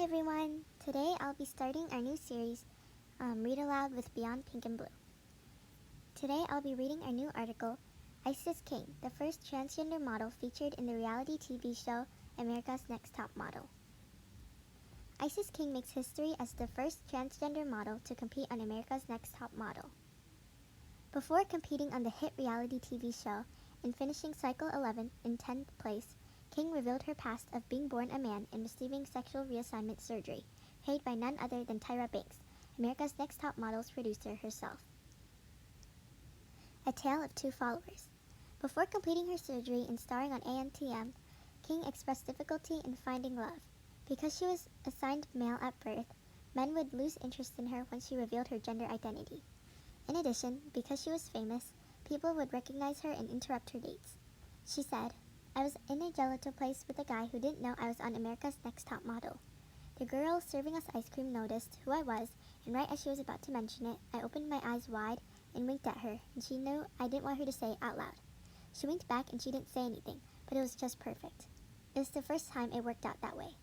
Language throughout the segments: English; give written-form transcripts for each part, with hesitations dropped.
everyone! Today I'll be starting our new series, Read Aloud with Beyond Pink and Blue. Today I'll be reading our new article, Isis King, the first transgender model featured in the reality TV show America's Next Top Model. Isis King makes history as the first transgender model to compete on America's Next Top Model. Before competing on the hit reality TV show and finishing cycle 11 in 10th place, King revealed her past of being born a man and receiving sexual reassignment surgery, paid by none other than Tyra Banks, America's Next Top Model's producer herself. A Tale of Two Followers. Before completing her surgery and starring on ANTM, King expressed difficulty in finding love. Because she was assigned male at birth, men would lose interest in her once she revealed her gender identity. In addition, because she was famous, people would recognize her and interrupt her dates. She said, "I was in a gelato place with a guy who didn't know I was on America's Next Top Model. The girl serving us ice cream noticed who I was, and right as she was about to mention it, I opened my eyes wide and winked at her, and she knew I didn't want her to say it out loud. She winked back and she didn't say anything, but it was just perfect. It was the first time it worked out that way.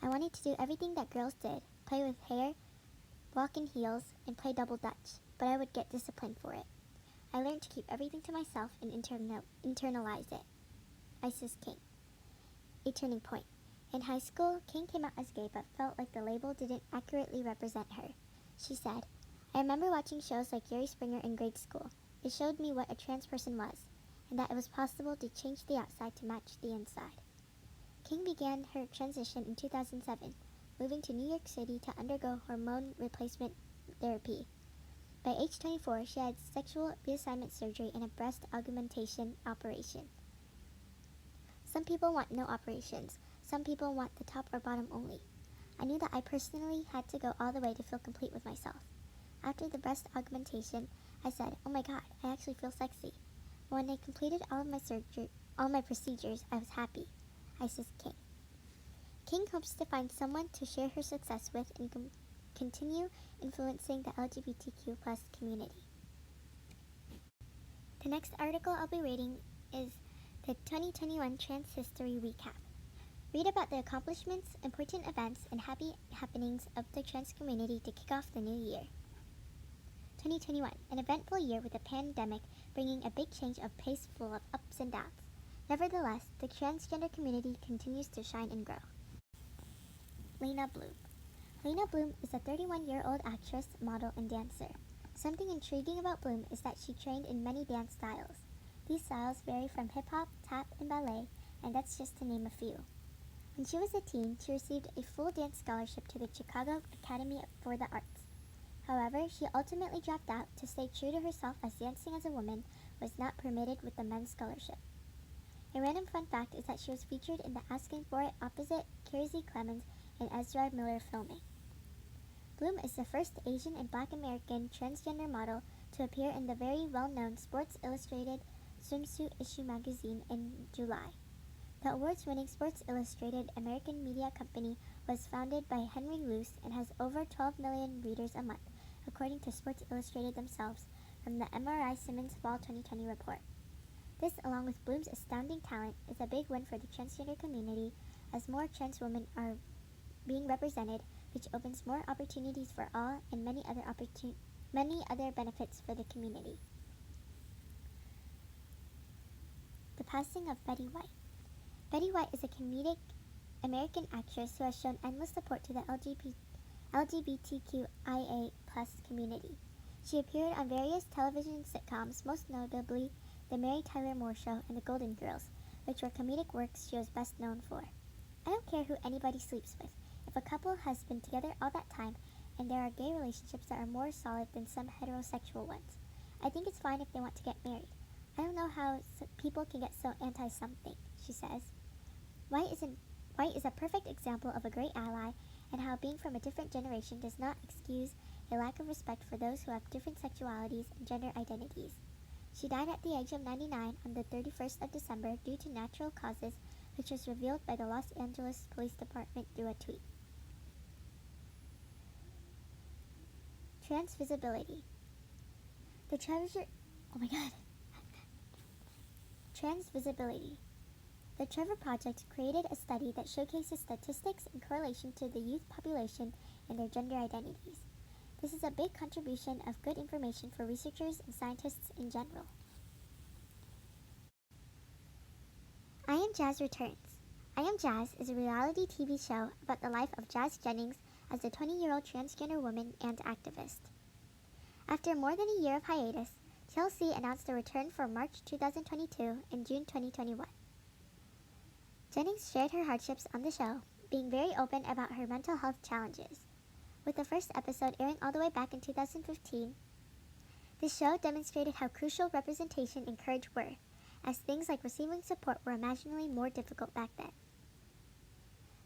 I wanted to do everything that girls did, play with hair, walk in heels, and play double dutch, but I would get disciplined for it. I learned to keep everything to myself and internalize it." Isis King. A turning point. In high school, King came out as gay but felt like the label didn't accurately represent her. She said, "I remember watching shows like Jerry Springer in grade school. It showed me what a trans person was, and that it was possible to change the outside to match the inside." King began her transition in 2007, moving to New York City to undergo hormone replacement therapy. By age 24, she had sexual reassignment surgery and a breast augmentation operation. Some people want no operations. Some people want the top or bottom only. I knew that I personally had to go all the way to feel complete with myself. After the breast augmentation, I said, "Oh my god, I actually feel sexy." When I completed all my procedures, I was happy. Isis King. King hopes to find someone to share her success with and continue influencing the LGBTQ+ community. The next article I'll be reading is the 2021 Trans History Recap. Read about the accomplishments, important events, and happy happenings of the trans community to kick off the new year. 2021, an eventful year with the pandemic bringing a big change of pace full of ups and downs. Nevertheless, the transgender community continues to shine and grow. Lena Bloom. Lena Bloom is a 31-year-old actress, model, and dancer. Something intriguing about Bloom is that she trained in many dance styles. These styles vary from hip-hop, tap, and ballet, and that's just to name a few. When she was a teen, she received a full dance scholarship to the Chicago Academy for the Arts. However, she ultimately dropped out to stay true to herself as dancing as a woman was not permitted with the men's scholarship. A random fun fact is that she was featured in the Asking For It opposite Kiersey Clemens and Ezra Miller filming. Bloom is the first Asian and Black American transgender model to appear in the very well-known Sports Illustrated swimsuit issue magazine in July. The awards-winning Sports Illustrated American media company was founded by Henry Luce and has over 12 million readers a month, according to Sports Illustrated themselves from the MRI Simmons Fall 2020 report. This, along with Bloom's astounding talent, is a big win for the transgender community as more trans women are being represented, which opens more opportunities for all and many other benefits for the community. The passing of Betty White. Betty White is a comedic American actress who has shown endless support to the LGBTQIA+ community. She appeared on various television sitcoms, most notably The Mary Tyler Moore Show and The Golden Girls, which were comedic works she was best known for. I don't care who anybody sleeps with. If a couple has been together all that time, and there are gay relationships that are more solid than some heterosexual ones, I think it's fine if they want to get married. I don't know how people can get so anti-something," she says. White is a perfect example of a great ally and how being from a different generation does not excuse a lack of respect for those who have different sexualities and gender identities. She died at the age of 99 on the 31st of December due to natural causes, which was revealed by the Los Angeles Police Department through a tweet. Trans visibility. Trans visibility. The Trevor Project created a study that showcases statistics in correlation to the youth population and their gender identities. This is a big contribution of good information for researchers and scientists in general. I Am Jazz returns. I Am Jazz is a reality TV show about the life of Jazz Jennings as a 20-year-old transgender woman and activist. After more than a year of hiatus, TLC announced a return for March 2022 and June 2021. Jennings shared her hardships on the show, being very open about her mental health challenges. With the first episode airing all the way back in 2015, the show demonstrated how crucial representation and courage were, as things like receiving support were imaginably more difficult back then.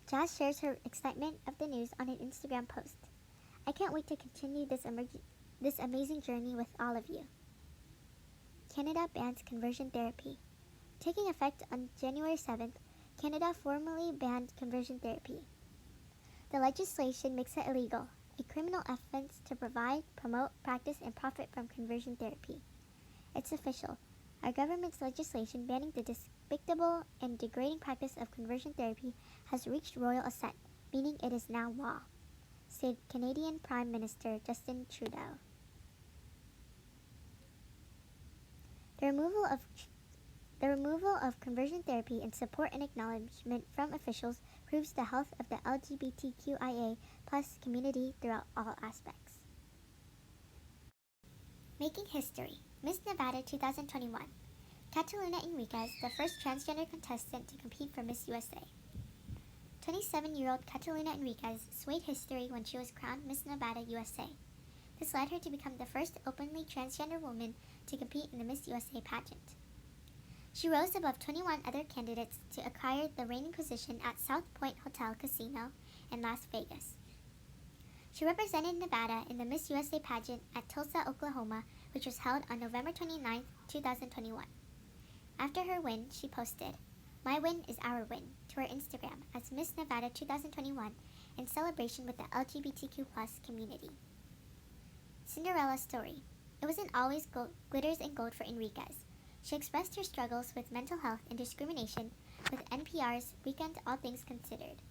Jazz shares her excitement of the news on an Instagram post. I can't wait to continue this amazing journey with all of you. Canada bans conversion therapy. Taking effect on January 7th, Canada formally banned conversion therapy. The legislation makes it illegal, a criminal offense to provide, promote, practice, and profit from conversion therapy. It's official. Our government's legislation banning the despicable and degrading practice of conversion therapy has reached royal assent, meaning it is now law, said Canadian Prime Minister Justin Trudeau. The removal of conversion therapy and support and acknowledgement from officials proves the health of the LGBTQIA+ community throughout all aspects. Making history. Miss Nevada 2021. Catalina Enriquez, the first transgender contestant to compete for Miss USA. 27-year-old Catalina Enriquez swayed history when she was crowned Miss Nevada USA. This led her to become the first openly transgender woman to compete in the Miss USA pageant. She rose above 21 other candidates to acquire the reigning position at South Point Hotel Casino in Las Vegas. She represented Nevada in the Miss USA pageant at Tulsa, Oklahoma, which was held on November 29, 2021. After her win, she posted, "My win is our win," to her Instagram as Miss Nevada 2021 in celebration with the LGBTQ+ community. Cinderella story. It wasn't always glitters and gold for Enriquez. She expressed her struggles with mental health and discrimination with NPR's Weekend All Things Considered.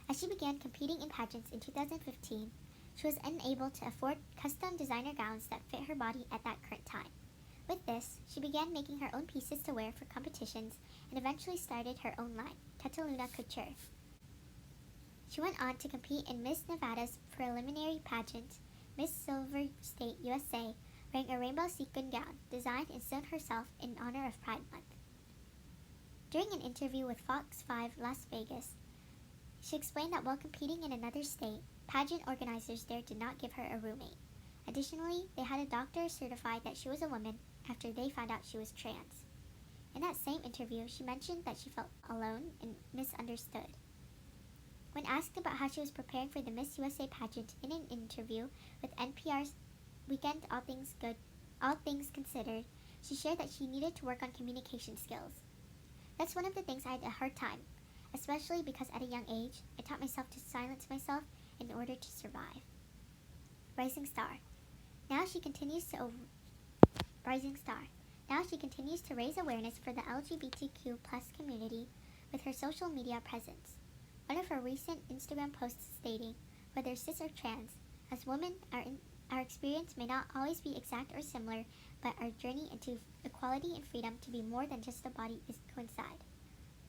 As she began competing in pageants in 2015, she was unable to afford custom designer gowns that fit her body at that current time. With this, she began making her own pieces to wear for competitions and eventually started her own line, Catalina Couture. She went on to compete in Miss Nevada's preliminary pageant, Miss Silver State USA, wearing a rainbow sequin gown designed and sewn herself in honor of Pride Month. During an interview with Fox 5 Las Vegas, she explained that while competing in another state, pageant organizers there did not give her a roommate. Additionally, they had a doctor certify that she was a woman after they found out she was trans. In that same interview, she mentioned that she felt alone and misunderstood. When asked about how she was preparing for the Miss USA pageant in an interview with NPR's Weekend All Things Considered, she shared that she needed to work on communication skills. That's one of the things I had a hard time, especially because at a young age, I taught myself to silence myself in order to survive. Rising Star. Now she continues to raise awareness for the LGBTQ+ community with her social media presence. One of her recent Instagram posts stating, "Whether cis or trans, as women, our experience may not always be exact or similar, but our journey into equality and freedom to be more than just a body is coincide."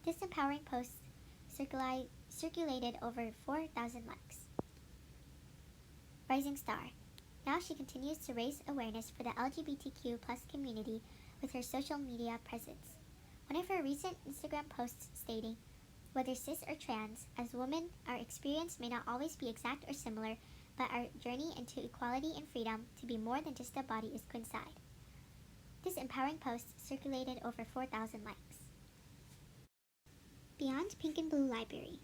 This empowering post circulated over 4,000 likes. Rising Star. Now she continues to raise awareness for the LGBTQ+ community with her social media presence. One of her recent Instagram posts stating, "Whether cis or trans, as women, our experience may not always be exact or similar, but our journey into equality and freedom to be more than just a body is coincide." This empowering post circulated over 4,000 likes. Beyond Pink and Blue Library.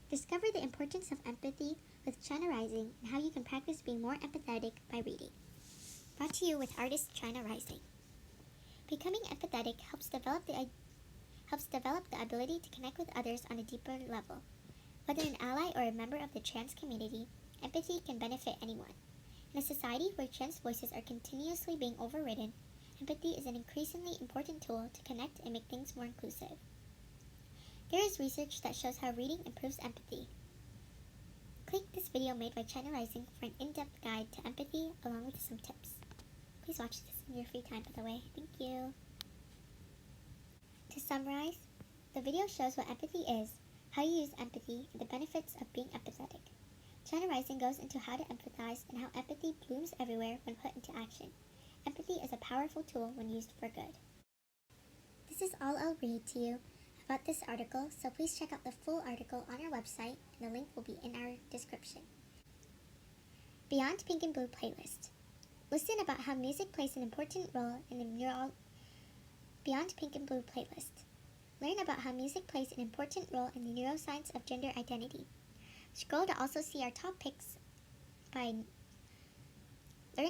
Discover the importance of empathy with China Rising and how you can practice being more empathetic by reading. Brought to you with artist China Rising. Becoming empathetic helps develop the ability to connect with others on a deeper level. Whether an ally or a member of the trans community, empathy can benefit anyone. In a society where trans voices are continuously being overridden, empathy is an increasingly important tool to connect and make things more inclusive. There is research that shows how reading improves empathy. Click this video made by China Rising for an in-depth guide to empathy along with some tips. Please watch this in your free time, by the way. Thank you. To summarize, the video shows what empathy is, how you use empathy, and the benefits of being empathetic. China Rising goes into how to empathize and how empathy blooms everywhere when put into action. Empathy is a powerful tool when used for good. This is all I'll read to you about this article, so please check out the full article on our website, and the link will be in our description. Beyond Pink and Blue playlist. Listen about how music plays an important role in the Beyond Pink and Blue playlist. Learn about how music plays an important role in the neuroscience of gender identity. Scroll to also see our top picks Learn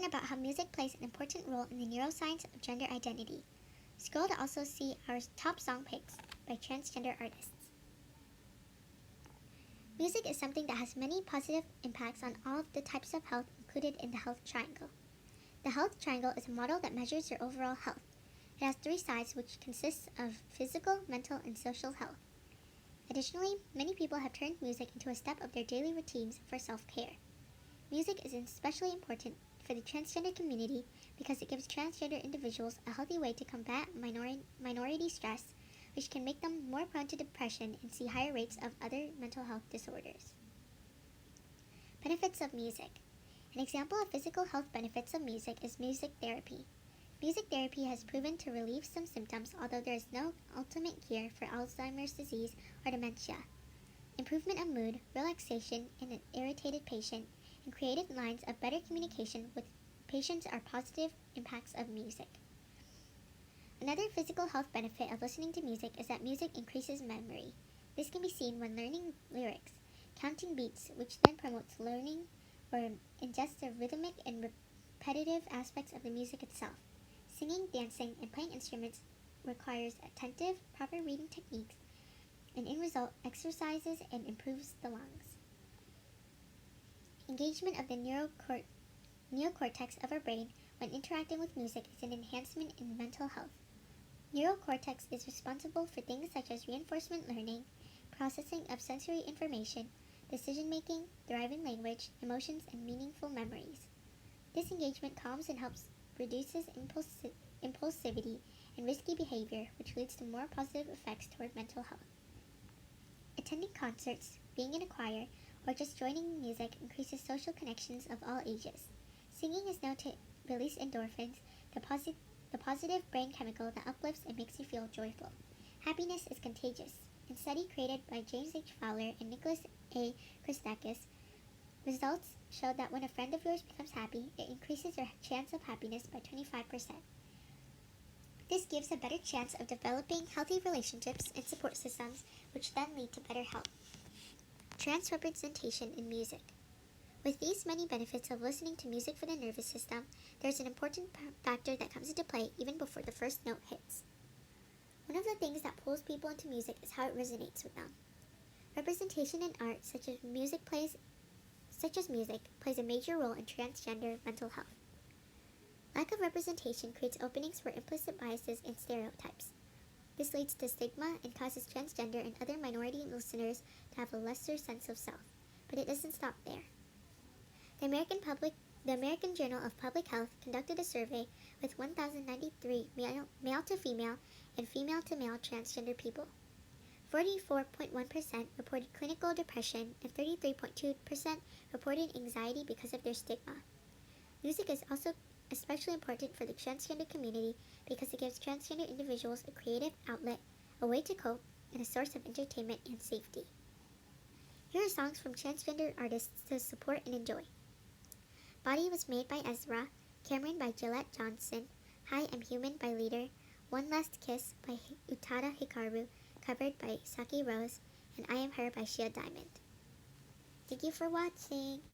about how music plays an important role in the neuroscience of gender identity. Scroll to also see our top song picks by transgender artists. Music is something that has many positive impacts on all of the types of health included in the health triangle. The health triangle is a model that measures your overall health. It has 3 sides, which consists of physical, mental, and social health. Additionally, many people have turned music into a step of their daily routines for self-care. Music is especially important for the transgender community because it gives transgender individuals a healthy way to combat minority stress, which can make them more prone to depression and see higher rates of other mental health disorders. Benefits of music. An example of physical health benefits of music is music therapy. Music therapy has proven to relieve some symptoms, although there is no ultimate cure for Alzheimer's disease or dementia. Improvement of mood, relaxation in an irritated patient, and creative lines of better communication with patients are positive impacts of music. Another physical health benefit of listening to music is that music increases memory. This can be seen when learning lyrics, counting beats, which then promotes learning or ingests the rhythmic and repetitive aspects of the music itself. Singing, dancing, and playing instruments requires attentive, proper reading techniques, and in result, exercises and improves the lungs. Engagement of the neocortex of our brain when interacting with music is an enhancement in mental health. Neurocortex is responsible for things such as reinforcement learning, processing of sensory information, decision-making, deriving language, emotions, and meaningful memories. This engagement calms and helps reduces impulsivity and risky behavior, which leads to more positive effects toward mental health. Attending concerts, being in a choir, or just joining music increases social connections of all ages. Singing is known to release endorphins, the positive brain chemical that uplifts and makes you feel joyful. Happiness is contagious. In a study created by James H. Fowler and Nicholas A. Christakis, results showed that when a friend of yours becomes happy, it increases your chance of happiness by 25%. This gives a better chance of developing healthy relationships and support systems, which then lead to better health. Trans representation in music. With these many benefits of listening to music for the nervous system, there's an important factor that comes into play even before the first note hits. One of the things that pulls people into music is how it resonates with them. Representation in art, such as music, plays a major role in transgender mental health. Lack of representation creates openings for implicit biases and stereotypes. This leads to stigma and causes transgender and other minority listeners to have a lesser sense of self, but it doesn't stop there. The American Journal of Public Health conducted a survey with 1,093 male to female and female to male transgender people. 44.1% reported clinical depression and 33.2% reported anxiety because of their stigma. Music is also especially important for the transgender community because it gives transgender individuals a creative outlet, a way to cope, and a source of entertainment and safety. Here are songs from transgender artists to support and enjoy. Body was made by Ezra, Cameron by Gillette Johnson, Hi, I'm Human by Leader, One Last Kiss by Utada Hikaru, covered by Saki Rose, and I Am Her by Shia Diamond. Thank you for watching!